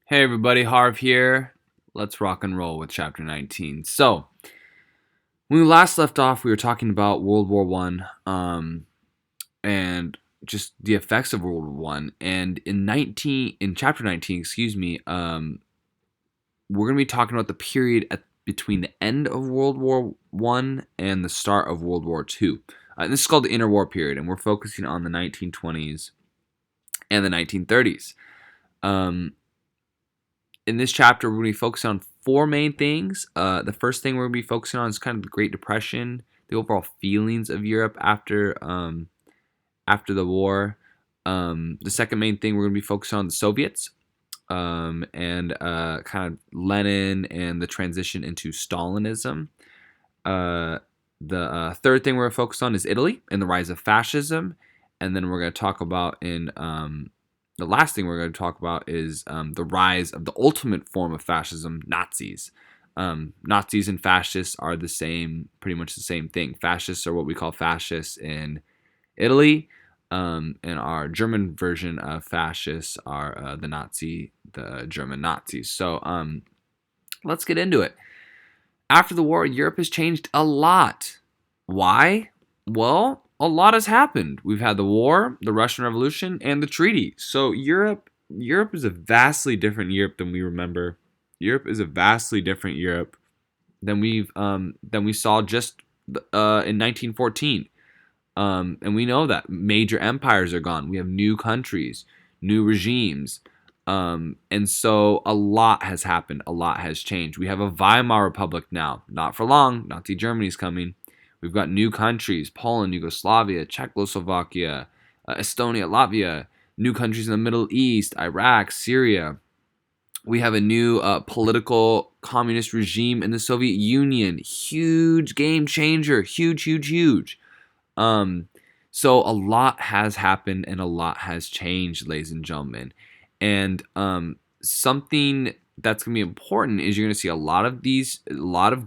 Hey everybody, Harv here. Let's rock and roll with chapter 19. So, when we last left off, we were talking about World War One, and just the effects of World War One. And in chapter 19, we're gonna be talking about the period between the end of World War One and the start of World War Two. This is called the interwar period, and we're focusing on the 1920s and the 1930s. Um, in this chapter, we're going to be focusing on four main things. The first thing we're going to be focusing on is kind of the Great Depression, the overall feelings of Europe after the war. The second main thing we're going to be focusing on the Soviets, and kind of Lenin and the transition into Stalinism. The third thing we're going to focus on is Italy and the rise of fascism, and then we're going to talk about the last thing we're going to talk about is the rise of the ultimate form of fascism, Nazis. Nazis and fascists are pretty much the same thing. Fascists are what we call fascists in Italy, and our German version of fascists are the German Nazis. So let's get into it. After the war, Europe has changed a lot. Why? Well, a lot has happened. We've had the war, the Russian Revolution, and the treaty. So Europe is a vastly different Europe than we remember. Europe is a vastly different Europe than we saw just in 1914. And we know that major empires are gone. We have new countries, new regimes. And so a lot has happened. A lot has changed. We have a Weimar Republic now. Not for long. Nazi Germany's coming. We've got new countries: Poland, Yugoslavia, Czechoslovakia, Estonia, Latvia. New countries in the Middle East: Iraq, Syria. We have a new political communist regime in the Soviet Union. Huge game changer. Huge, huge, huge. Um, so a lot has happened and a lot has changed, ladies and gentlemen. And something that's going to be important is you're going to see a lot of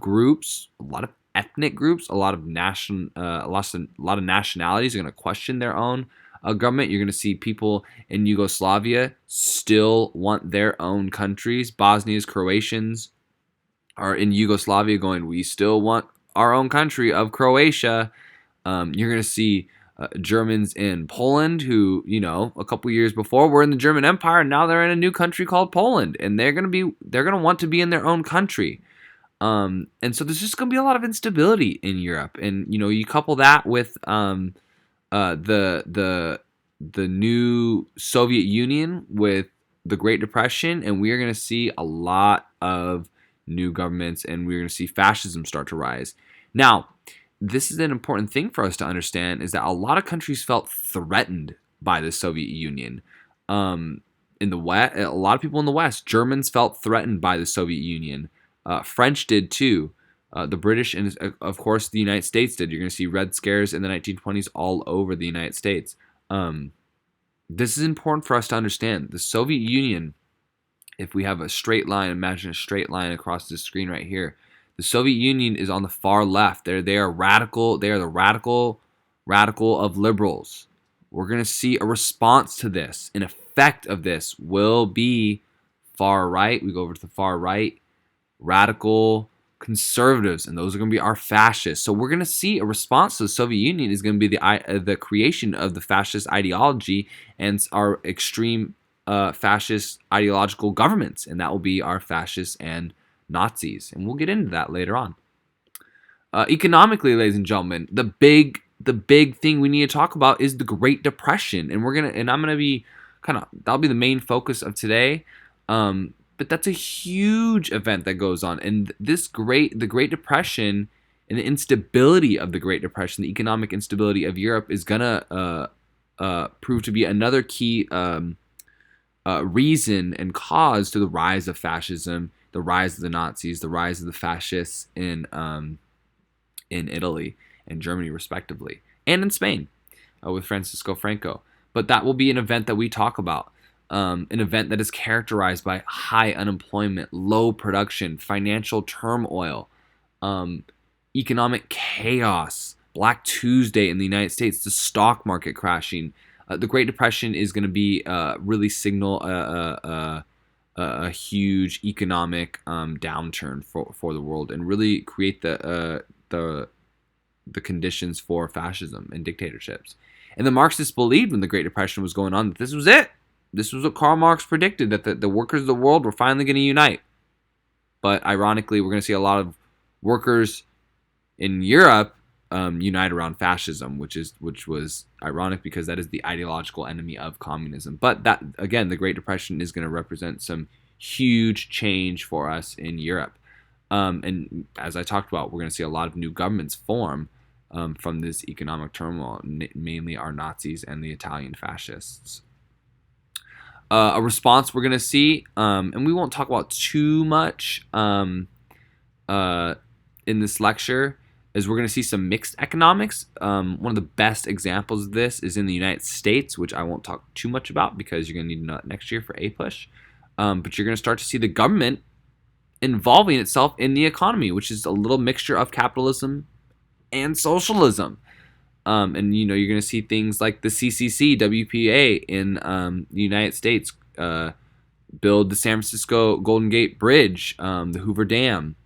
groups, a lot of ethnic groups, a lot of nationalities are going to question their own government. You're going to see people in Yugoslavia still want their own countries. Bosnians, Croatians are in Yugoslavia going, we still want our own country of Croatia. You're going to see Germans in Poland who, a couple years before were in the German Empire, and now they're in a new country called Poland, and they're going to want to be in their own country. And so there's just going to be a lot of instability in Europe, and you couple that with the new Soviet Union with the Great Depression, and we are going to see a lot of new governments, and we're going to see fascism start to rise. Now, this is an important thing for us to understand, is that a lot of countries felt threatened by the Soviet Union. In the West, a lot of people in the West, Germans felt threatened by the Soviet Union. French did too. The British and, of course, the United States did. You're going to see Red Scares in the 1920s all over the United States. This is important for us to understand. The Soviet Union, if we have a straight line, imagine a straight line across the screen right here. The Soviet Union is on the far left. They are radical. They are the radical of liberals. We're going to see a response to this. An effect of this will be far right. We go over to the far right. Radical conservatives, and those are going to be our fascists. So we're going to see a response to the Soviet Union is going to be the creation of the fascist ideology and our extreme fascist ideological governments, and that will be our fascists and Nazis, and we'll get into that later on. Economically, ladies and gentlemen, the big thing we need to talk about is the Great Depression, and I'm gonna be that'll be the main focus of today. But that's a huge event that goes on, and the Great Depression and the instability of the Great Depression, the economic instability of Europe, is gonna prove to be another key reason and cause to the rise of fascism, the rise of the Nazis, the rise of the fascists in Italy and Germany, respectively, and in Spain with Francisco Franco. But that will be an event that we talk about. An event that is characterized by high unemployment, low production, financial turmoil, economic chaos, Black Tuesday in the United States, the stock market crashing. The Great Depression is going to be really signal a huge economic downturn for the world and really create the conditions for fascism and dictatorships. And the Marxists believed when the Great Depression was going on that this was it. This was what Karl Marx predicted, that the workers of the world were finally going to unite. But ironically, we're going to see a lot of workers in Europe unite around fascism, which was ironic because that is the ideological enemy of communism. But that, again, the Great Depression is going to represent some huge change for us in Europe. And as I talked about, we're going to see a lot of new governments form from this economic turmoil, mainly our Nazis and the Italian fascists. A response we're going to see, and we won't talk about too much in this lecture, is we're going to see some mixed economics. One of the best examples of this is in the United States, which I won't talk too much about because you're going to need to know it next year for APUSH. But you're going to start to see the government involving itself in the economy, which is a little mixture of capitalism and socialism. And you're going to see things like the CCC, WPA in the United States, build the San Francisco Golden Gate Bridge, the Hoover Dam,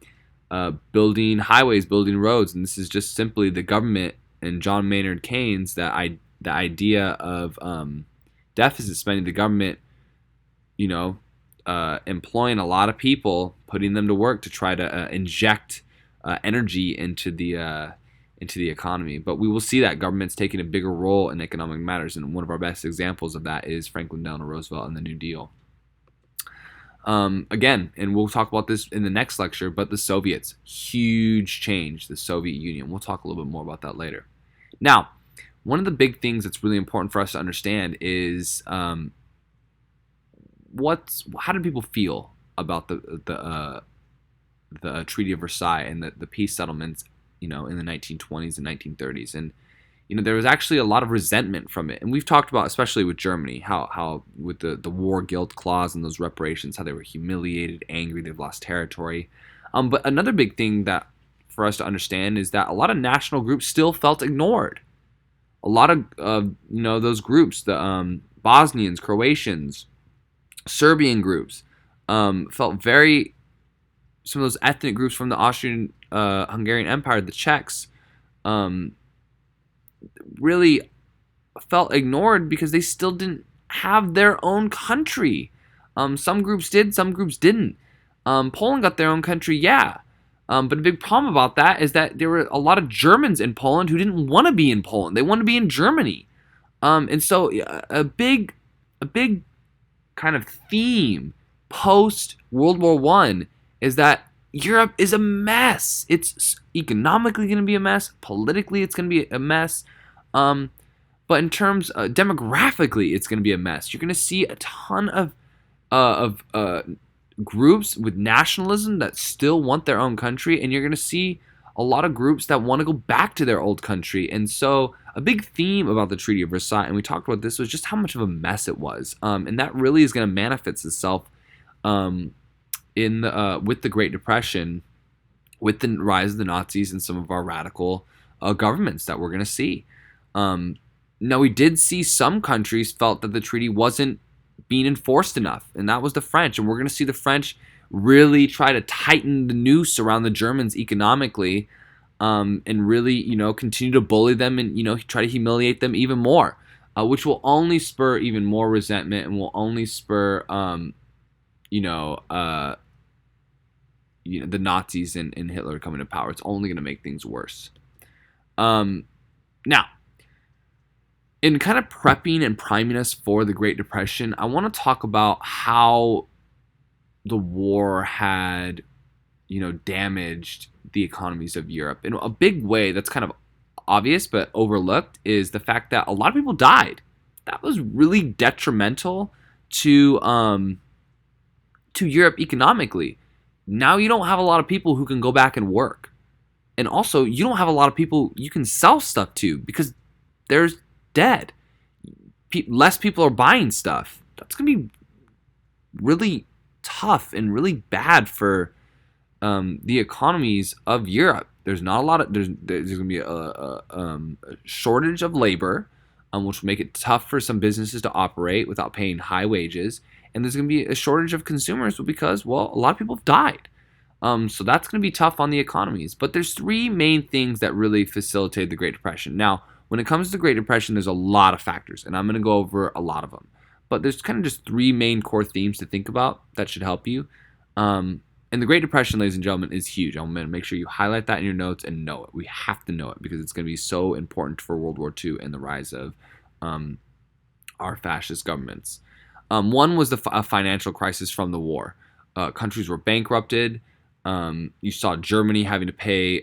building highways, building roads. And this is just simply the government and John Maynard Keynes, the idea of deficit spending, the government, employing a lot of people, putting them to work to try to inject energy into the economy. But we will see that government's taking a bigger role in economic matters, and one of our best examples of that is Franklin Delano Roosevelt and the New Deal. Again, and we'll talk about this in the next lecture, but the Soviets, huge change, the Soviet Union. We'll talk a little bit more about that later. Now, one of the big things that's really important for us to understand is how do people feel about the Treaty of Versailles and the peace settlements, in the 1920s and 1930s. And, there was actually a lot of resentment from it. And we've talked about, especially with Germany, how with the war guilt clause and those reparations, how they were humiliated, angry, they've lost territory. But another big thing that for us to understand is that a lot of national groups still felt ignored. A lot of, those groups, the Bosnians, Croatians, Serbian groups, felt some of those ethnic groups from the Austrian Hungarian Empire, the Czechs, really felt ignored because they still didn't have their own country. Some groups did, some groups didn't. Poland got their own country, yeah. But a big problem about that is that there were a lot of Germans in Poland who didn't want to be in Poland. They wanted to be in Germany. And so a big kind of theme post World War I is that Europe is a mess. It's economically going to be a mess. Politically, it's going to be a mess. But in terms demographically, it's going to be a mess. You're going to see a ton of groups with nationalism that still want their own country, and you're going to see a lot of groups that want to go back to their old country. And so a big theme about the Treaty of Versailles, and we talked about this, was just how much of a mess it was. And that really is going to manifest itself with the Great Depression, with the rise of the Nazis and some of our radical governments that we're going to see. Now, we did see some countries felt that the treaty wasn't being enforced enough, and that was the French. And we're going to see the French really try to tighten the noose around the Germans economically, and really, continue to bully them and, try to humiliate them even more, which will only spur even more resentment and will only spur, the Nazis and Hitler coming to power. It's only going to make things worse. Now, in kind of prepping and priming us for the Great Depression, I want to talk about how the war had, damaged the economies of Europe. In a big way that's kind of obvious but overlooked is the fact that a lot of people died. That was really detrimental to Europe economically. Now you don't have a lot of people who can go back and work. And also, you don't have a lot of people you can sell stuff to because there's dead. Less people are buying stuff. That's going to be really tough and really bad for the economies of Europe. There's not a lot of there's going to be a shortage of labor, which will make it tough for some businesses to operate without paying high wages. and there's going to be a shortage of consumers because, well, a lot of people have died. So that's going to be tough on the economies. But there's three main things that really facilitate the Great Depression. Now, when it comes to the Great Depression, there's a lot of factors, and I'm going to go over a lot of them. But there's kind of just three main core themes to think about that should help you. And the Great Depression, ladies and gentlemen, is huge. I'm going to make sure you highlight that in your notes and know it. We have to know it because it's going to be so important for World War II and the rise of our fascist governments. One was the financial crisis from the war. Countries were bankrupted. You saw Germany having to pay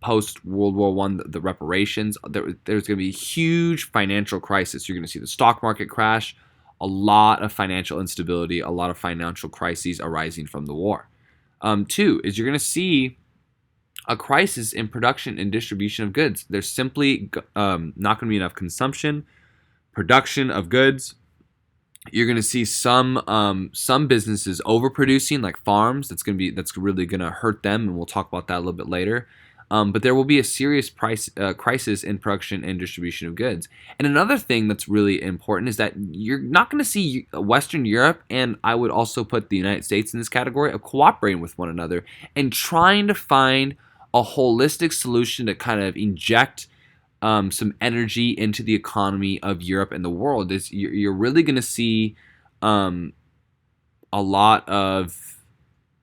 post World War I the reparations. There's going to be a huge financial crisis. You're going to see the stock market crash, a lot of financial instability, a lot of financial crises arising from the war. Two is you're going to see a crisis in production and distribution of goods. There's simply not going to be enough consumption, production of goods. You're going to see some businesses overproducing, like farms. That's really going to hurt them, and we'll talk about that a little bit later. But there will be a serious crisis in production and distribution of goods. And another thing that's really important is that you're not going to see Western Europe, and I would also put the United States in this category, of cooperating with one another and trying to find a holistic solution to kind of inject some energy into the economy of Europe and the world. You're really going to see a lot of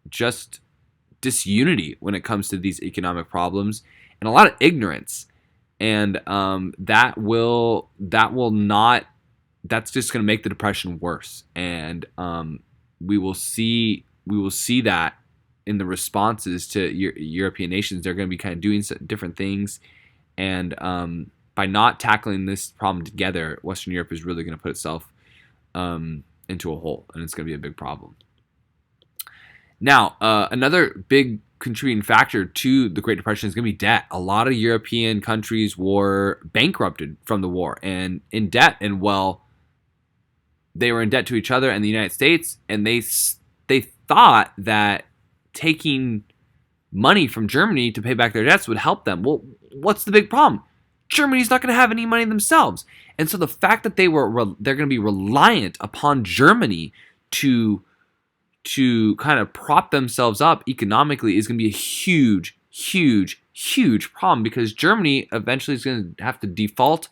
just disunity when it comes to these economic problems, and a lot of ignorance, and that's just going to make the depression worse. And we will see that in the responses to European nations. They're going to be kind of doing different things, and by not tackling this problem together, Western Europe is really going to put itself into a hole, and it's going to be a big problem. Now, another big contributing factor to the Great Depression is going to be debt. A lot of European countries were bankrupted from the war and in debt. And, well, they were in debt to each other and the United States, and they thought that taking money from Germany to pay back their debts would help them. Well, what's the big problem? Germany's not going to have any money themselves. And so the fact that they're going to be reliant upon Germany to kind of prop themselves up economically is going to be a huge, huge, huge problem, because Germany eventually is going to have to default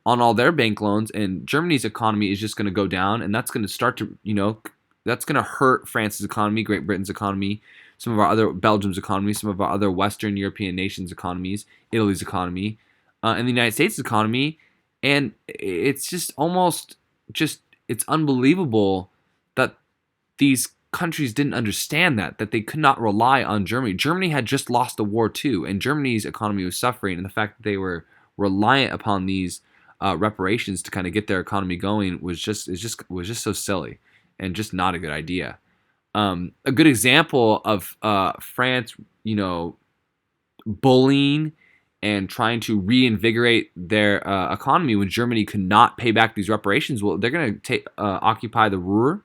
on all their bank loans, and Germany's economy is just going to go down, and that's going to start to, that's going to hurt France's economy, Great Britain's economy, some of our other, Belgium's economy, some of our other Western European nations' economies, Italy's economy, and the United States' economy. And it's just it's unbelievable that these countries didn't understand that they could not rely on Germany. Germany had just lost the war too, and Germany's economy was suffering, and the fact that they were reliant upon these reparations to kind of get their economy going was just so silly and just not a good idea. A good example of France, bullying and trying to reinvigorate their economy when Germany could not pay back these reparations. Well, they're going to occupy the Ruhr.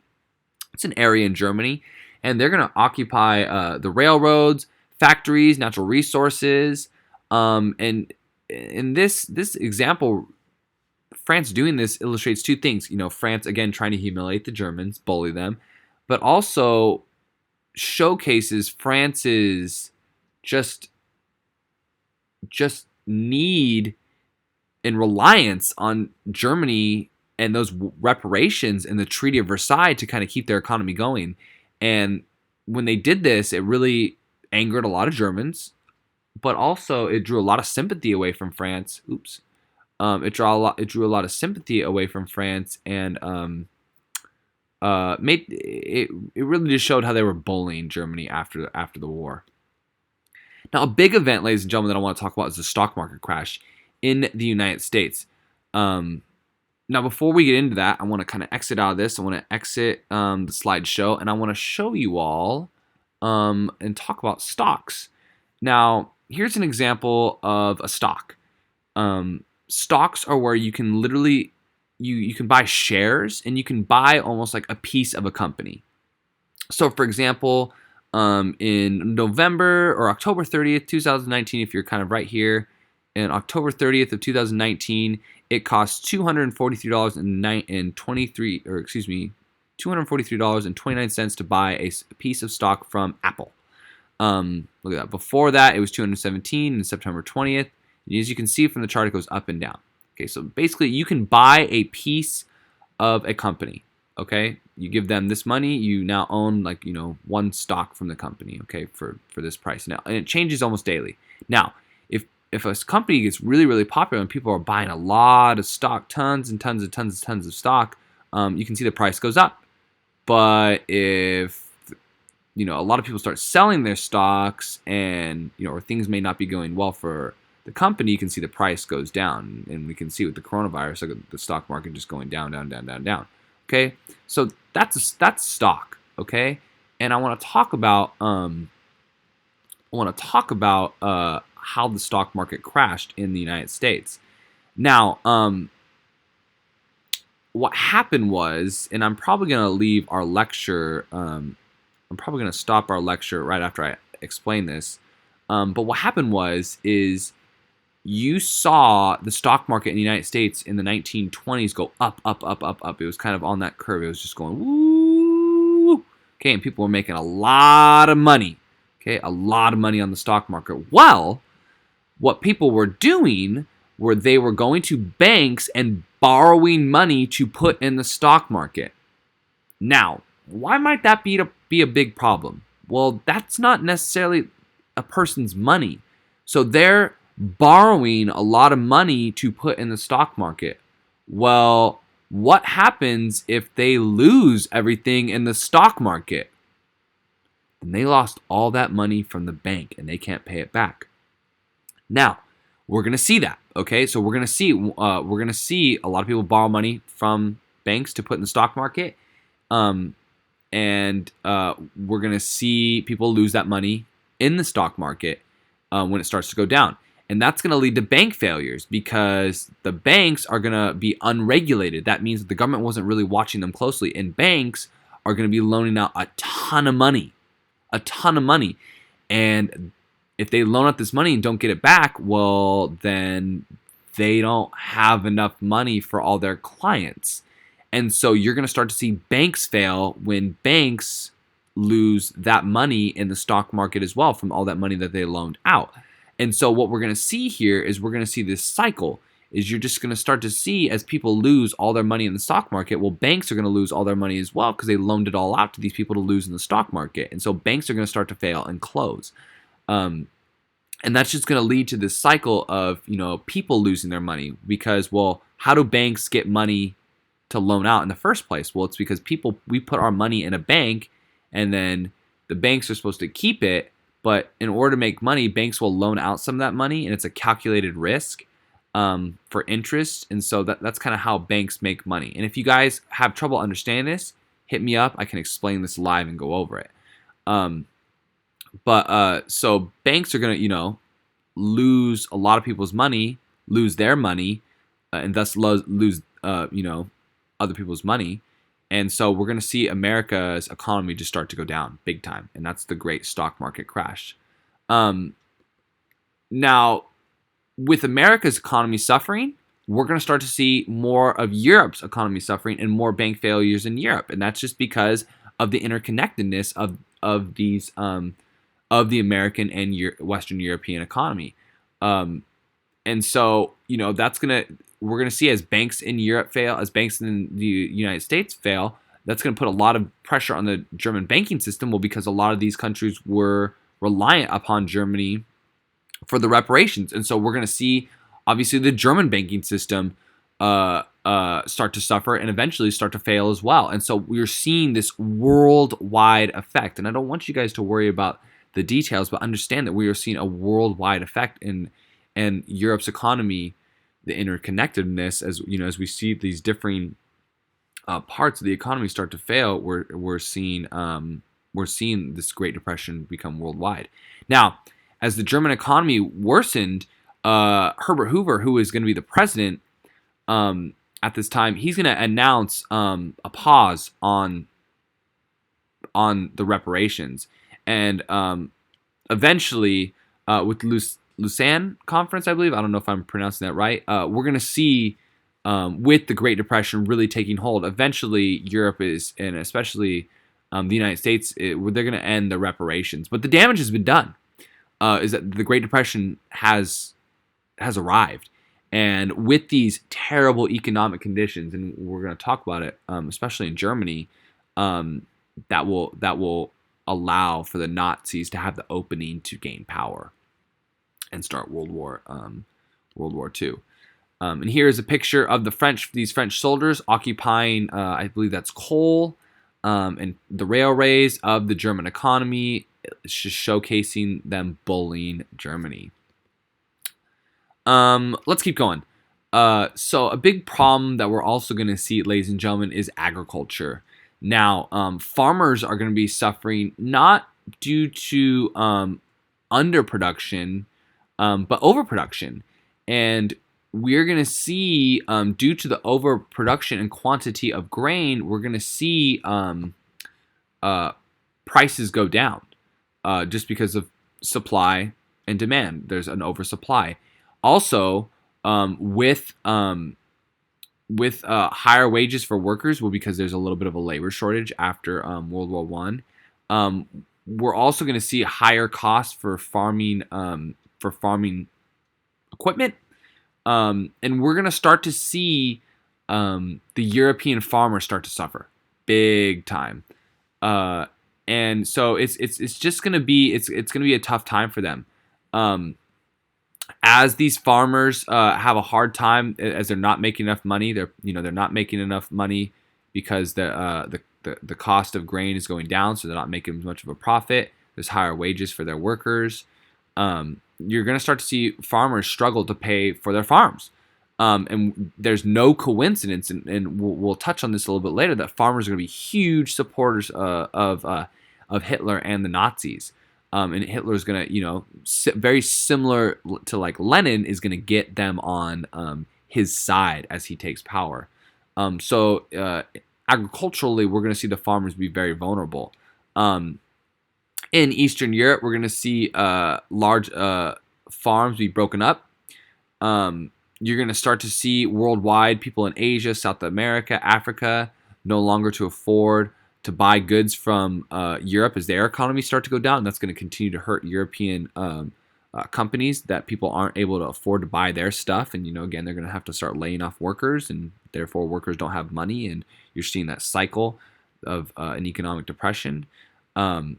It's an area in Germany, and they're going to occupy the railroads, factories, natural resources, and in this example, France doing this illustrates two things. France, again, trying to humiliate the Germans, bully them, but also showcases France's just need and reliance on Germany and those reparations and the Treaty of Versailles to kind of keep their economy going. And when they did this, it really angered a lot of Germans, but also it drew a lot of sympathy away from France. It drew a lot of sympathy away from France, and made it really just showed how they were bullying Germany after the war. Now, a big event, ladies and gentlemen, that I want to talk about is the stock market crash in the United States. Now, before we get into that, I want to kind of exit out of this. I want to exit the slideshow, and I want to show you all and talk about stocks. Now, here's an example of a stock. Stocks are where you can literally you can buy shares, and you can buy almost like a piece of a company. So, for example, in November or October 30th, 2019, if you're kind of right here, in October 30th of 2019, it cost $243.23, or excuse me, $243.29 to buy a piece of stock from Apple. Look at that. Before that, it was 217 on September 20th. And as you can see from the chart, it goes up and down. Okay, so basically, you can buy a piece of a company. Okay, you give them this money, you now own one stock from the company. Okay, for this price now, and it changes almost daily. Now, if a company gets really, really popular and people are buying a lot of stock, tons and tons and tons and tons of stock, you can see the price goes up. But if a lot of people start selling their stocks and or things may not be going well for the company, you can see the price goes down, and we can see with the coronavirus, like the stock market just going down, down, down, down, down. Okay, so that's stock. Okay, and I want to talk about how the stock market crashed in the United States. Now, what happened was, and I'm probably going to leave our lecture. I'm probably going to stop our lecture right after I explain this. But what happened is you saw the stock market in the United States in the 1920s go up, up, up, up, up. It was kind of on that curve. It was just going woo. Okay, and people were making a lot of money. Okay, a lot of money on the stock market. Well, what people were doing were they were going to banks and borrowing money to put in the stock market. Now, why might that be a big problem? Well, that's not necessarily a person's money. So they're borrowing a lot of money to put in the stock market. Well, what happens if they lose everything in the stock market? And they lost all that money from the bank and they can't pay it back. Now, we're going to see that. Okay, so we're going to see a lot of people borrow money from banks to put in the stock market. And we're going to see people lose that money in the stock market when it starts to go down. And that's going to lead to bank failures because the banks are going to be unregulated. That means that the government wasn't really watching them closely. And banks are going to be loaning out a ton of money. And if they loan out this money and don't get it back, well, then they don't have enough money for all their clients. And so you're going to start to see banks fail when banks lose that money in the stock market as well from all that money that they loaned out. And so what we're going to see here is we're going to see this cycle is you're just going to start to see as people lose all their money in the stock market, well, banks are going to lose all their money as well because they loaned it all out to these people to lose in the stock market. And so banks are going to start to fail and close. And that's just going to lead to this cycle of, people losing their money because, well, how do banks get money to loan out in the first place? Well, it's because we put our money in a bank and then the banks are supposed to keep it. But in order to make money, banks will loan out some of that money and it's a calculated risk for interest. And so that's kind of how banks make money. And if you guys have trouble understanding this, hit me up. I can explain this live and go over it. So banks are going to, lose a lot of people's money, lose their money, and thus lose, other people's money. And so we're going to see America's economy just start to go down big time. And that's the great stock market crash. Now, with America's economy suffering, we're going to start to see more of Europe's economy suffering and more bank failures in Europe. And that's just because of the interconnectedness of these of the American and Western European economy. And so, we're going to see as banks in Europe fail, as banks in the United States fail, that's going to put a lot of pressure on the German banking system. Well, because a lot of these countries were reliant upon Germany for the reparations. And so we're going to see, obviously, the German banking system start to suffer and eventually start to fail as well. And so we're seeing this worldwide effect. And I don't want you guys to worry about the details, but understand that we are seeing a worldwide effect in Europe's economy, the interconnectedness, as we see these differing parts of the economy start to fail. We're seeing this Great Depression become worldwide. Now, as the German economy worsened, Herbert Hoover, who is going to be the president at this time, he's going to announce a pause on the reparations, and eventually with Lausanne conference, I believe. I don't know if I'm pronouncing that right. We're going to see with the Great Depression really taking hold. Eventually, Europe is, and especially the United States, they're going to end the reparations. But the damage has been done. Is that the Great Depression has arrived, and with these terrible economic conditions, and we're going to talk about it, especially in Germany, um, that will allow for the Nazis to have the opening to gain power and start World War II. And here is a picture of these French soldiers occupying, I believe that's coal, and the railways of the German economy. It's just showcasing them bullying Germany. Let's keep going. So a big problem that we're also going to see, ladies and gentlemen, is agriculture. Now, farmers are going to be suffering not due to underproduction, but overproduction. And we're going to see, due to the overproduction and quantity of grain, we're going to see prices go down just because of supply and demand. There's an oversupply. Also, with higher wages for workers, well, because there's a little bit of a labor shortage after World War One, we're also going to see higher costs for farming equipment, and we're going to start to see the European farmers start to suffer big time, and so it's just going to be it's going to be a tough time for them. As these farmers have a hard time, as they're not making enough money, they're not making enough money because the cost of grain is going down, so they're not making as much of a profit. There's higher wages for their workers. You're going to start to see farmers struggle to pay for their farms, and there's no coincidence, and we'll touch on this a little bit later, that farmers are going to be huge supporters of Hitler and the Nazis. And Hitler's gonna, very similar to like Lenin, is gonna get them on his side as he takes power. So agriculturally, we're gonna see the farmers be very vulnerable. In Eastern Europe, we're gonna see large farms be broken up. You're gonna start to see worldwide people in Asia, South America, Africa no longer to afford to buy goods from Europe as their economies start to go down. And that's going to continue to hurt European companies, that people aren't able to afford to buy their stuff. And, again, they're going to have to start laying off workers, and therefore workers don't have money. And you're seeing that cycle of an economic depression. You're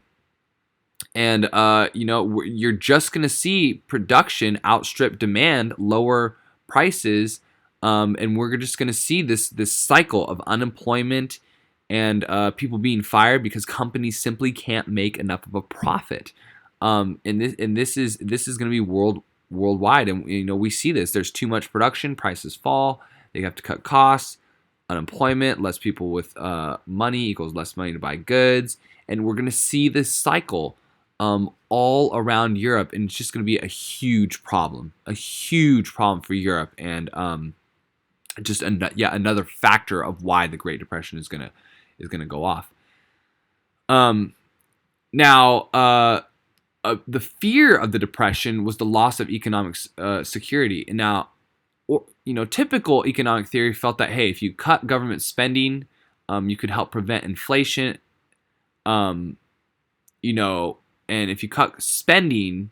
just going to see production outstrip demand, lower prices. And we're just going to see this cycle of unemployment and people being fired because companies simply can't make enough of a profit. And this is going to be worldwide, and we see this. There's too much production, prices fall. They have to cut costs, unemployment, less people with money equals less money to buy goods, and we're going to see this cycle all around Europe, and it's just going to be a huge problem for Europe, and just another factor of why the Great Depression is going to go off. The fear of the Depression was the loss of economic security. And now, typical economic theory felt that, hey, if you cut government spending, you could help prevent inflation. And if you cut spending,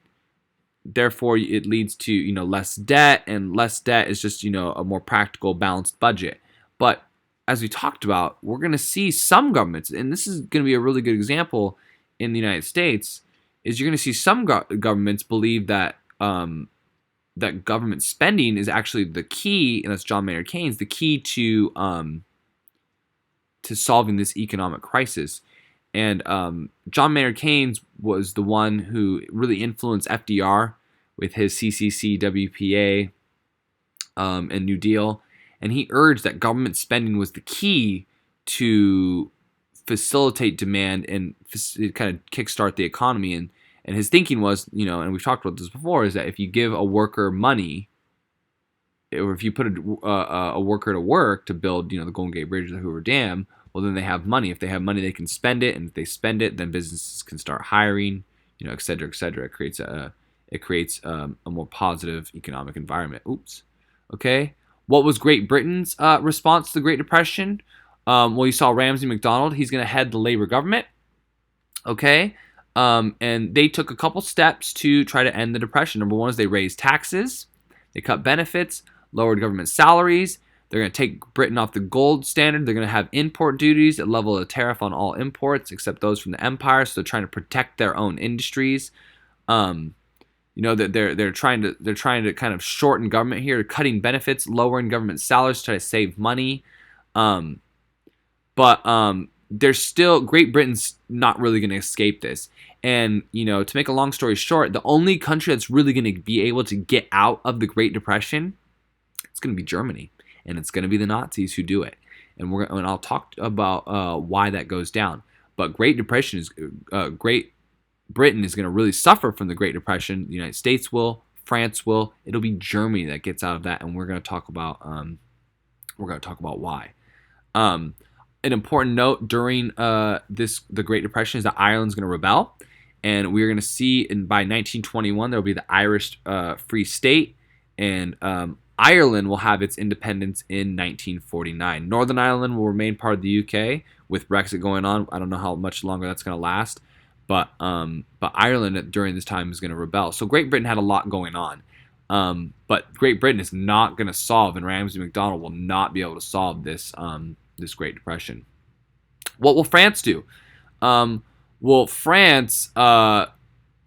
therefore it leads to less debt, and less debt is just a more practical, balanced budget. But as we talked about, we're going to see some governments, and this is going to be a really good example in the United States, is you're going to see some governments believe that that government spending is actually the key, and that's John Maynard Keynes, the key to solving this economic crisis. And John Maynard Keynes was the one who really influenced FDR with his CCC, WPA, and New Deal. And he urged that government spending was the key to facilitate demand and kind of kickstart the economy. And his thinking was, and we've talked about this before, is that if you give a worker money, or if you put a worker to work to build, the Golden Gate Bridge or the Hoover Dam, well, then they have money. If they have money, they can spend it, and if they spend it, then businesses can start hiring, et cetera, et cetera. It creates a more positive economic environment. Okay. What was Great Britain's response to the Great Depression? Well, you saw Ramsay MacDonald. He's going to head the Labour government. Okay. And they took a couple steps to try to end the Depression. Number one is they raised taxes, they cut benefits, lowered government salaries. They're going to take Britain off the gold standard. They're going to have import duties that level a tariff on all imports except those from the empire. So they're trying to protect their own industries. That they're trying to kind of shorten government here, cutting benefits, lowering government salaries to try to save money. But there's still Great Britain's not really going to escape this. And to make a long story short, the only country that's really going to be able to get out of the Great Depression, it's going to be Germany, and it's going to be the Nazis who do it. And I'll talk about why that goes down. But Great Britain is going to really suffer from the Great Depression. The United States will, France will. It'll be Germany that gets out of that, and we're going to talk about why. An important note during the Great Depression is that Ireland's going to rebel, and we're going to see by 1921 there will be the Irish Free State, and Ireland will have its independence in 1949. Northern Ireland will remain part of the UK with Brexit going on. I don't know how much longer that's going to last, but Ireland during this time is going to rebel. So Great Britain had a lot going on. But Great Britain is not going to solve, and Ramsay MacDonald will not be able to solve this Great Depression. What will France do?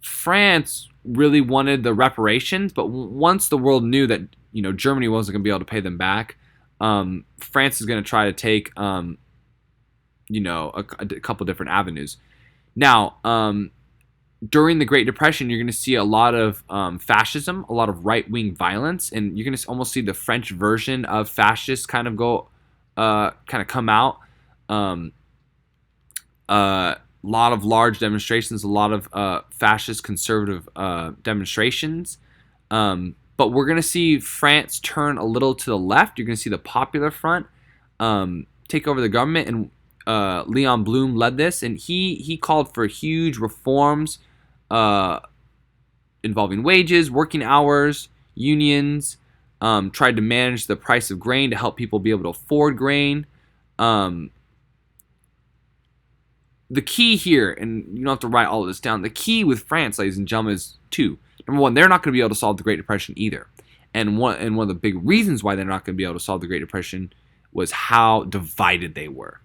France really wanted the reparations, but once the world knew that Germany wasn't going to be able to pay them back, France is going to try to take a couple different avenues. Now, during the Great Depression, you're going to see a lot of fascism, a lot of right-wing violence, and you're going to almost see the French version of fascists kind of come out. A lot of large demonstrations, a lot of fascist conservative demonstrations. But we're going to see France turn a little to the left. You're going to see the Popular Front take over the government, and Leon Blum led this, and he called for huge reforms involving wages, working hours, unions, tried to manage the price of grain to help people be able to afford grain. The key here, and you don't have to write all of this down, the key with France, ladies and gentlemen, is two. Number one, they're not going to be able to solve the Great Depression either. And one of the big reasons why they're not going to be able to solve the Great Depression was how divided they were.